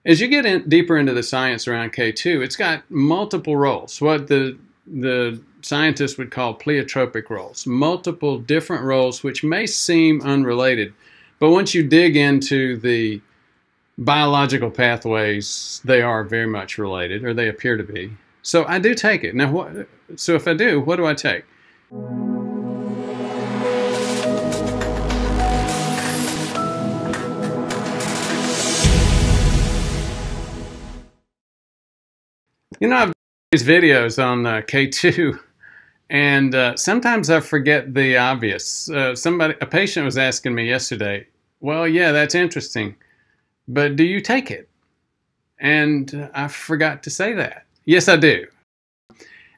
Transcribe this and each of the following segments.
As you get deeper into the science around K2, it's got multiple roles, what the scientists would call pleiotropic roles, multiple different roles which may seem unrelated. But once you dig into the biological pathways, they are very much related, or they appear to be. So I do take it. Now, so if I do, what do I take? You know, I've done these videos on K2, and sometimes I forget the obvious. A patient was asking me yesterday, well, yeah, that's interesting, but do you take it? And I forgot to say that. Yes, I do.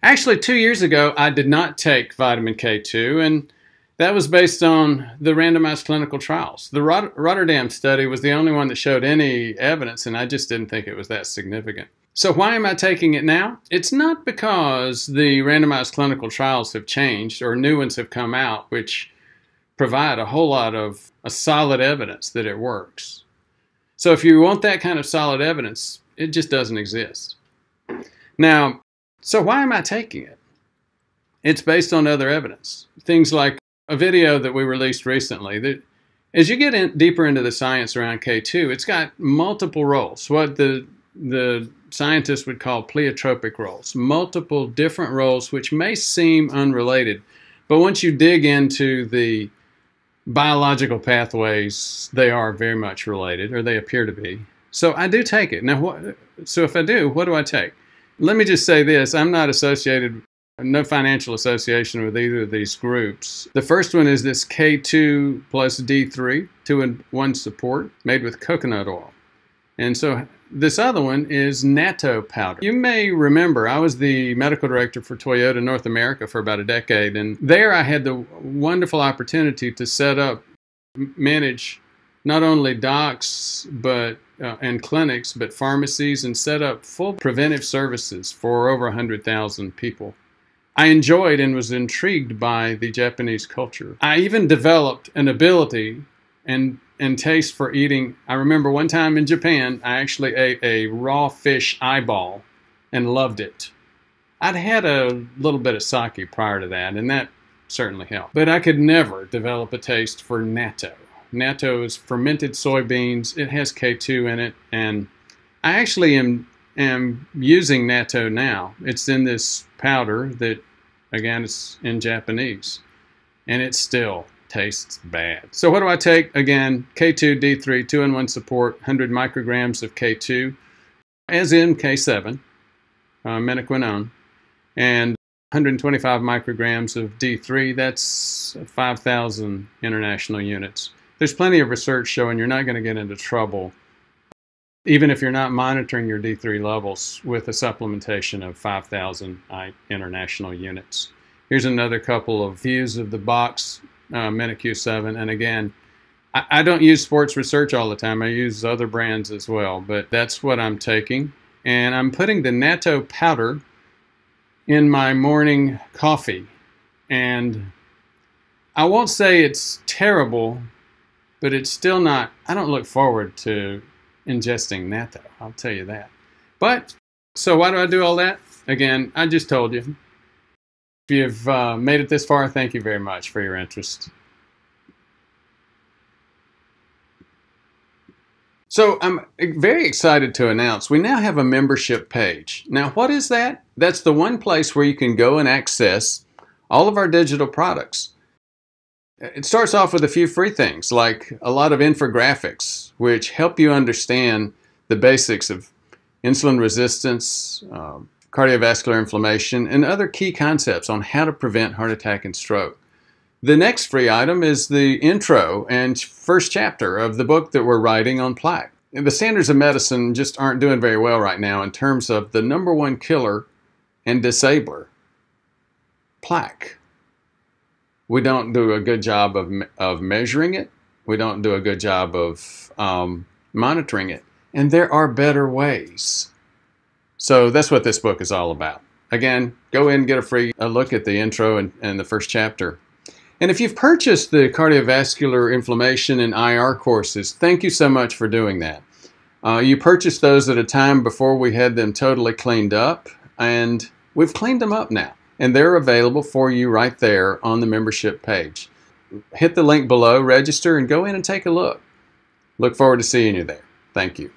Actually, 2 years ago, I did not take vitamin K2, and that was based on the randomized clinical trials. The Rotterdam study was the only one that showed any evidence, and I just didn't think it was that significant. So why am I taking it now? It's not because the randomized clinical trials have changed or new ones have come out which provide a whole lot of solid evidence that it works. So if you want that kind of solid evidence, it just doesn't exist. Now, so why am I taking it? It's based on other evidence. Things like a video that we released recently. That as you get deeper into the science around K2, it's got multiple roles, what the scientists would call pleiotropic roles, multiple different roles which may seem unrelated. But once you dig into the biological pathways, they are very much related, or they appear to be. So I do take it. Now, so if I do, what do I take? Let me just say this. I'm not associated, no financial association with either of these groups. The first one is this K2 plus D3, 2-in-1 support, made with coconut oil. And so this other one is natto powder. You may remember I was the medical director for Toyota North America for about a decade, and there I had the wonderful opportunity to set up, manage not only docs and clinics, but pharmacies, and set up full preventive services for over 100,000 people. I enjoyed and was intrigued by the Japanese culture. I even developed an ability and taste for eating. I remember one time in Japan, I actually ate a raw fish eyeball and loved it. I'd had a little bit of sake prior to that, and that certainly helped. But I could never develop a taste for natto. Natto is fermented soybeans. It has K2 in it, and I actually am using natto now. It's in this powder that, again, it's in Japanese, and it still tastes bad. So what do I take? Again, K2, D3, 2-in-1 support, 100 micrograms of K2, as in K7, menaquinone, and 125 micrograms of D3. That's 5,000 international units. There's plenty of research showing you're not going to get into trouble, even if you're not monitoring your D3 levels, with a supplementation of 5,000 international units. Here's another couple of views of the box. MenaQ7, and again, I don't use sports research all the time. I use other brands as well, but that's what I'm taking. And I'm putting the natto powder in my morning coffee. And I won't say it's terrible, but it's still not, I don't look forward to ingesting natto, I'll tell you that. But, so why do I do all that? Again, I just told you. If you've made it this far, thank you very much for your interest. So I'm very excited to announce we now have a membership page. Now, what is that? That's the one place where you can go and access all of our digital products. It starts off with a few free things, like a lot of infographics, which help you understand the basics of insulin resistance, cardiovascular inflammation, and other key concepts on how to prevent heart attack and stroke. The next free item is the intro and first chapter of the book that we're writing on plaque. The standards of medicine just aren't doing very well right now in terms of the #1 killer and disabler, plaque. We don't do a good job of measuring it. We don't do a good job of monitoring it. And there are better ways. So that's what this book is all about. Again, go in and get a free look at the intro and the first chapter. And if you've purchased the cardiovascular inflammation and IR courses, thank you so much for doing that. You purchased those at a time before we had them totally cleaned up, and we've cleaned them up now, and they're available for you right there on the membership page. Hit the link below, register, and go in and take a look. Look forward to seeing you there. Thank you.